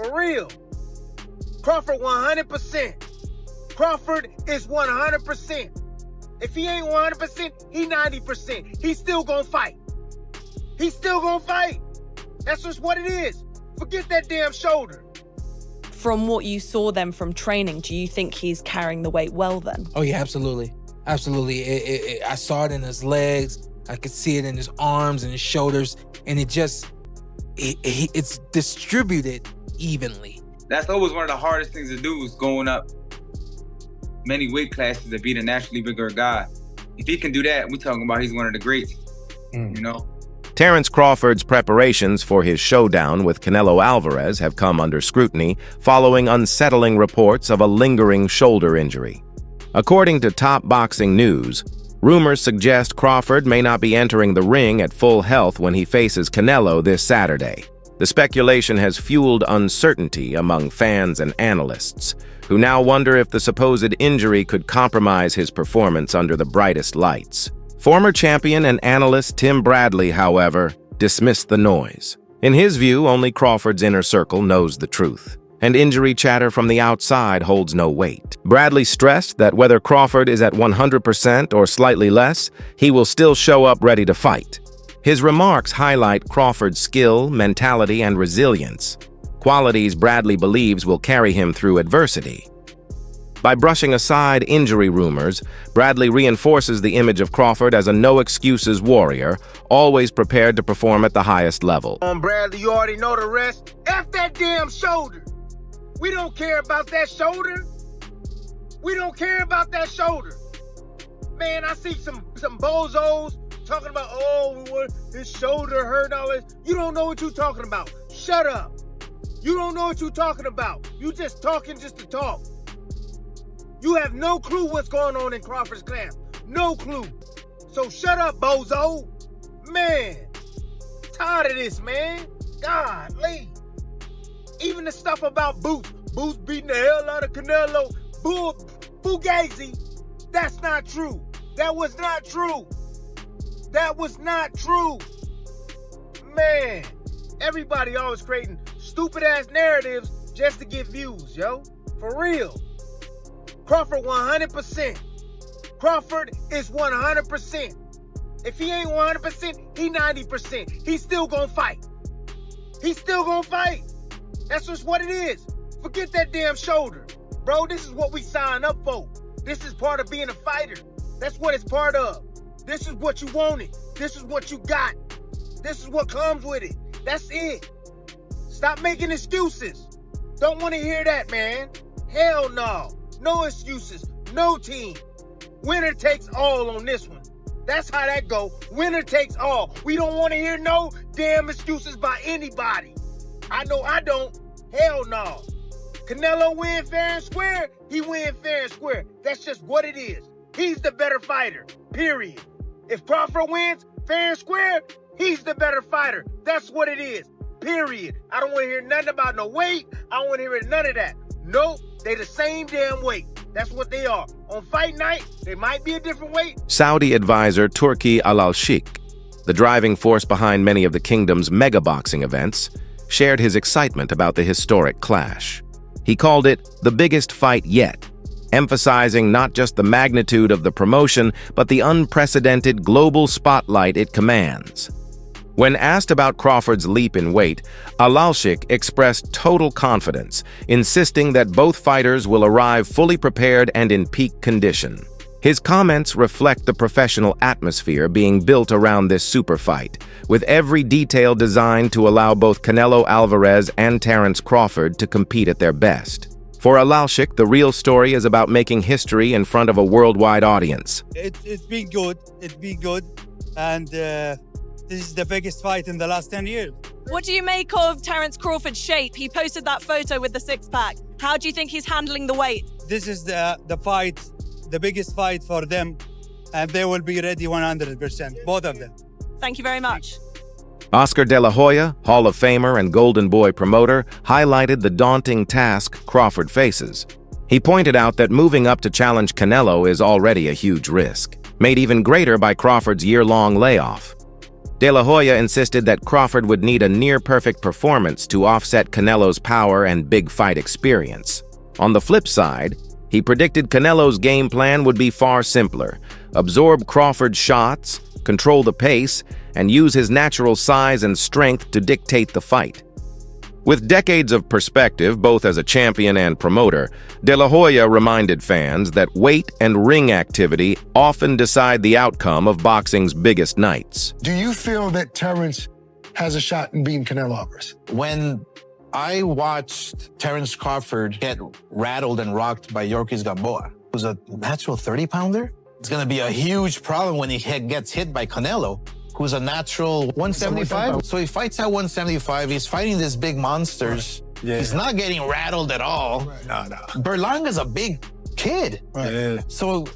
For real. Crawford 100%. Crawford is 100%. If he ain't 100%, he 90%. He's still gonna fight. He's still gonna fight. That's just what it is. Forget that damn shoulder. From what you saw then from training, do you think he's carrying the weight well then? Oh yeah, absolutely. Absolutely. I saw it in his legs. I could see it in his arms and his shoulders. And it's distributed evenly. That's always one of the hardest things to do, is going up many weight classes to beat a naturally bigger guy. If he can do that, we're talking about he's one of the greats, you know? Terence Crawford's preparations for his showdown with Canelo Alvarez have come under scrutiny following unsettling reports of a lingering shoulder injury. According to Top Boxing News, rumors suggest Crawford may not be entering the ring at full health when he faces Canelo this Saturday. The speculation has fueled uncertainty among fans and analysts, who now wonder if the supposed injury could compromise his performance under the brightest lights. Former champion and analyst Tim Bradley, however, dismissed the noise. In his view, only Crawford's inner circle knows the truth, and injury chatter from the outside holds no weight. Bradley stressed that whether Crawford is at 100% or slightly less, he will still show up ready to fight. His remarks highlight Crawford's skill, mentality, and resilience, qualities Bradley believes will carry him through adversity. By brushing aside injury rumors, Bradley reinforces the image of Crawford as a no-excuses warrior, always prepared to perform at the highest level. Bradley, you already know the rest. F that damn shoulder. We don't care about that shoulder. We don't care about that shoulder. Man, I see some bozos talking about, oh, his shoulder hurt and all this. You don't know what you're talking about. Shut up. You don't know what you're talking about. You just talking just to talk. You have no clue what's going on in Crawford's camp. No clue. So shut up, bozo. Man, tired of this, man. Golly. Even the stuff about Boots. Boots beating the hell out of Canelo. Fugazi. That's not true. That was not true. That was not true. Man, everybody always creating stupid-ass narratives just to get views, yo. For real. Crawford 100%. Crawford is 100%. If he ain't 100%, he 90%. He's still gonna fight. He's still gonna fight. That's just what it is. Forget that damn shoulder. Bro, this is what we signed up for. This is part of being a fighter. That's what it's part of. This is what you wanted. This is what you got. This is what comes with it. That's it. Stop making excuses. Don't want to hear that, man. Hell no. No excuses. No team. Winner takes all on this one. That's how that go. Winner takes all. We don't want to hear no damn excuses by anybody. I know I don't. Hell no. Canelo win fair and square. He win fair and square. That's just what it is. He's the better fighter. Period. If Crawford wins fair and square, he's the better fighter. That's what it is. Period. I don't want to hear nothing about no weight. I don't want to hear none of that. Nope. They the same damn weight. That's what they are. On fight night, they might be a different weight. Saudi advisor Turki Al-Sheikh, the driving force behind many of the kingdom's mega boxing events, shared his excitement about the historic clash. He called it the biggest fight yet, emphasizing not just the magnitude of the promotion, but the unprecedented global spotlight it commands. When asked about Crawford's leap in weight, Al-Sheikh expressed total confidence, insisting that both fighters will arrive fully prepared and in peak condition. His comments reflect the professional atmosphere being built around this super fight, with every detail designed to allow both Canelo Alvarez and Terence Crawford to compete at their best. For Al-Sheikh, the real story is about making history in front of a worldwide audience. It's been good. It's been good. And this is the biggest fight in the last 10 years. What do you make of Terence Crawford's shape? He posted that photo with the six-pack. How do you think he's handling the weight? This is the fight, the biggest fight for them, and they will be ready 100%, both of them. Thank you very much. Oscar De La Hoya, Hall of Famer and Golden Boy promoter, highlighted the daunting task Crawford faces. He pointed out that moving up to challenge Canelo is already a huge risk, made even greater by Crawford's year-long layoff. De La Hoya insisted that Crawford would need a near-perfect performance to offset Canelo's power and big fight experience. On the flip side, he predicted Canelo's game plan would be far simpler: absorb Crawford's shots, control the pace, and use his natural size and strength to dictate the fight. With decades of perspective, both as a champion and promoter, De La Hoya reminded fans that weight and ring activity often decide the outcome of boxing's biggest nights. Do you feel that Terence has a shot in beating Canelo Alvarez? When I watched Terence Crawford get rattled and rocked by Yorkis Gamboa, who's a natural 30-pounder, it's going to be a huge problem when he gets hit by Canelo, who's a natural 175. So he fights at 175. He's fighting these big monsters. Right. Yeah. He's not getting rattled at all. Right. No. Berlanga's a big kid. Right. Yeah. So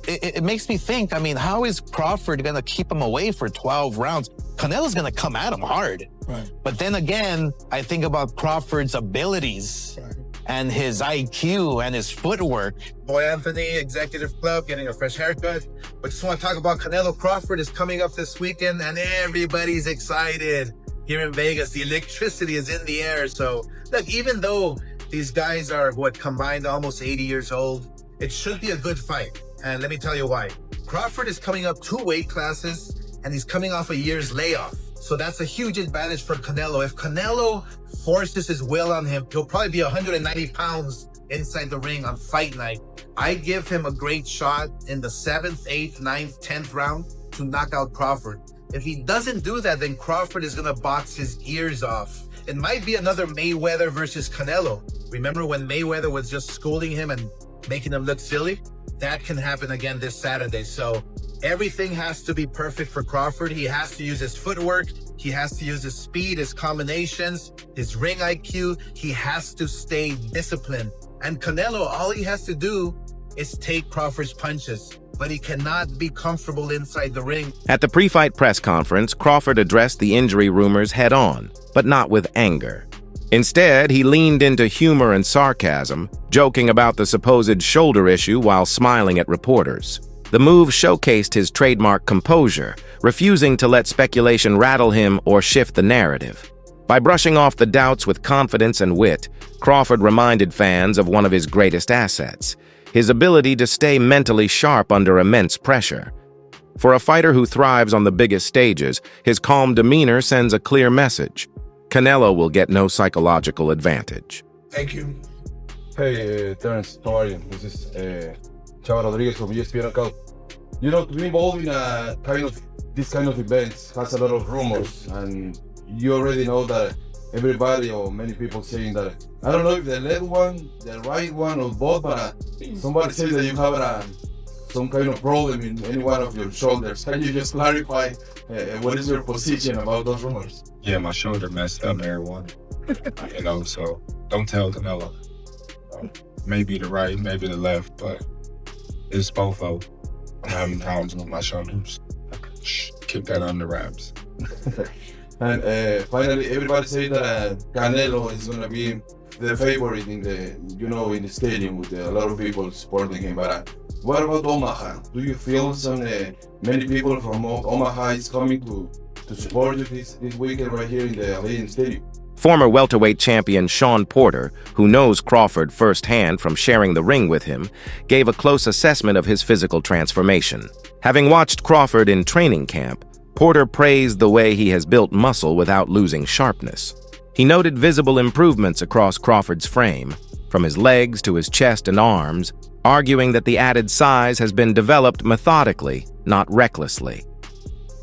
it makes me think, I mean, how is Crawford going to keep him away for 12 rounds? Canelo's going to come at him hard. Right. But then again, I think about Crawford's abilities. Right. And his IQ and his footwork. Boy Anthony, Executive Club, getting a fresh haircut. But just want to talk about Canelo. Crawford is coming up this weekend and everybody's excited. Here in Vegas, the electricity is in the air. So look, even though these guys are combined almost 80 years old, it should be a good fight. And let me tell you why. Crawford is coming up 2 weight classes and he's coming off a year's layoff. So that's a huge advantage for Canelo. If Canelo forces his will on him, he'll probably be 190 pounds inside the ring on fight night. I give him a great shot in the 7th, 8th, 9th, 10th round to knock out Crawford. If he doesn't do that, then Crawford is going to box his ears off. It might be another Mayweather versus Canelo. Remember when Mayweather was just schooling him and making him look silly? That can happen again this Saturday. So everything has to be perfect for Crawford. He has to use his footwork. He has to use his speed, his combinations, his ring IQ. He has to stay disciplined. And Canelo, all he has to do is take Crawford's punches, but he cannot be comfortable inside the ring. At the pre-fight press conference, Crawford addressed the injury rumors head-on, but not with anger. Instead, he leaned into humor and sarcasm, joking about the supposed shoulder issue while smiling at reporters. The move showcased his trademark composure, refusing to let speculation rattle him or shift the narrative. By brushing off the doubts with confidence and wit, Crawford reminded fans of one of his greatest assets, his ability to stay mentally sharp under immense pressure. For a fighter who thrives on the biggest stages, his calm demeanor sends a clear message. Canelo will get no psychological advantage. Thank you. Hey, Terence, how are you? This is Chava Rodriguez from ESPN account. You know, to be involved in this kind of events has a lot of rumors, and you already know that everybody or many people saying that, I don't know if the left one, the right one, or both, but somebody says that you have some kind of problem in any one of your shoulders. Can you just clarify what is your position about those rumors? Yeah, my shoulder messed up, everyone. You know, so don't tell Canelo. Maybe the right, maybe the left, but it's both of them. I'm having problems with my shoulders. Shh, keep that under wraps. And finally, everybody say that Canelo is gonna be the favorite in the stadium with a lot of people supporting him. But what about Omaha? Do you feel many people from Omaha is coming to support you this weekend right here in the Allegiant Stadium? Former welterweight champion Shawn Porter, who knows Crawford firsthand from sharing the ring with him, gave a close assessment of his physical transformation. Having watched Crawford in training camp, Porter praised the way he has built muscle without losing sharpness. He noted visible improvements across Crawford's frame, from his legs to his chest and arms, arguing that the added size has been developed methodically, not recklessly.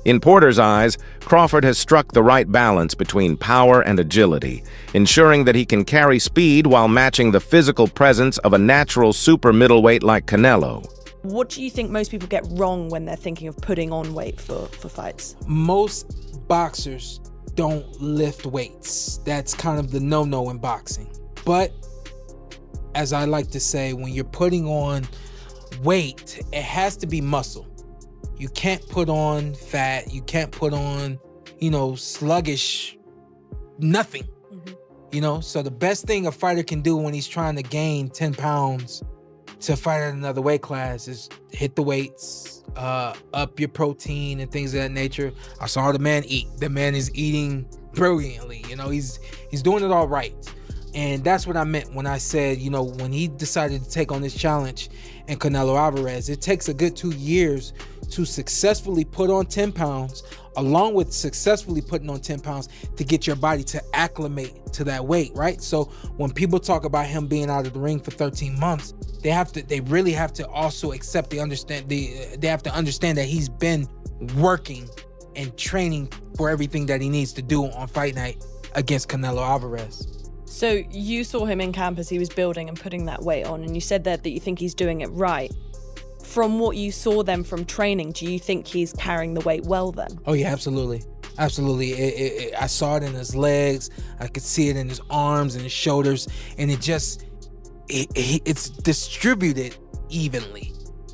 In Porter's eyes, Crawford has struck the right balance between power and agility, ensuring that he can carry speed while matching the physical presence of a natural super middleweight like Canelo. What do you think most people get wrong when they're thinking of putting on weight for fights? Most boxers don't lift weights. That's kind of the no-no in boxing. But as I like to say, when you're putting on weight, it has to be muscle. You can't put on fat. You can't put on, sluggish, nothing. So the best thing a fighter can do when he's trying to gain 10 pounds to fight at another weight class is hit the weights, up your protein and things of that nature. I saw the man eat. The man is eating brilliantly. You know, he's doing it all right. And that's what I meant when I said, you know, when he decided to take on this challenge and Canelo Alvarez, it takes a good 2 years to successfully put on 10 pounds, along with successfully putting on 10 pounds to get your body to acclimate to that weight, right? So when people talk about him being out of the ring for 13 months, they really have to also accept they have to understand that he's been working and training for everything that he needs to do on fight night against Canelo Alvarez. So you saw him in camp as he was building and putting that weight on, and you said that you think he's doing it right. From what you saw then from training, do you think he's carrying the weight well then? Oh yeah, absolutely. Absolutely. I saw it in his legs. I could see it in his arms and his shoulders, and it's distributed evenly.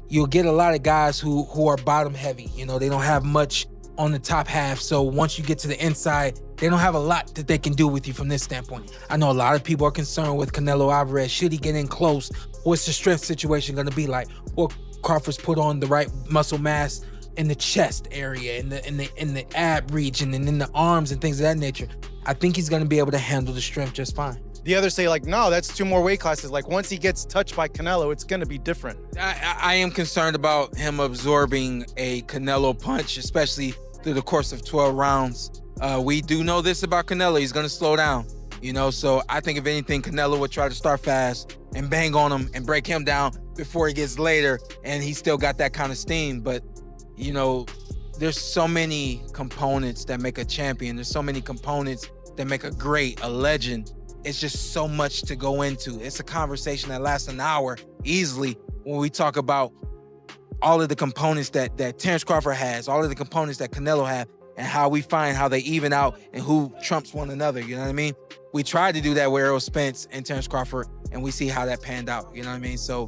You'll get a lot of guys who are bottom heavy. You know, they don't have much on the top half. So once you get to the inside, they don't have a lot that they can do with you from this standpoint. I know a lot of people are concerned with Canelo Alvarez. Should he get in close? What's the strength situation going to be like? Well, Crawford's put on the right muscle mass in the chest area, in the ab region, and in the arms and things of that nature. I think he's going to be able to handle the strength just fine. The others say, like, no, that's 2 more weight classes. Like, once he gets touched by Canelo, it's going to be different. I am concerned about him absorbing a Canelo punch, especially through the course of 12 rounds. We do know this about Canelo. He's going to slow down, you know? So I think if anything, Canelo would try to start fast and bang on him and break him down before he gets later, and he's still got that kind of steam. But, you know, there's so many components that make a champion. There's so many components that make a great, a legend. It's just so much to go into. It's a conversation that lasts an hour easily when we talk about all of the components that Terence Crawford has, all of the components that Canelo have, and how we find how they even out and who trumps one another, you know what I mean? We tried to do that with Errol Spence and Terence Crawford, and we see how that panned out, you know what I mean? So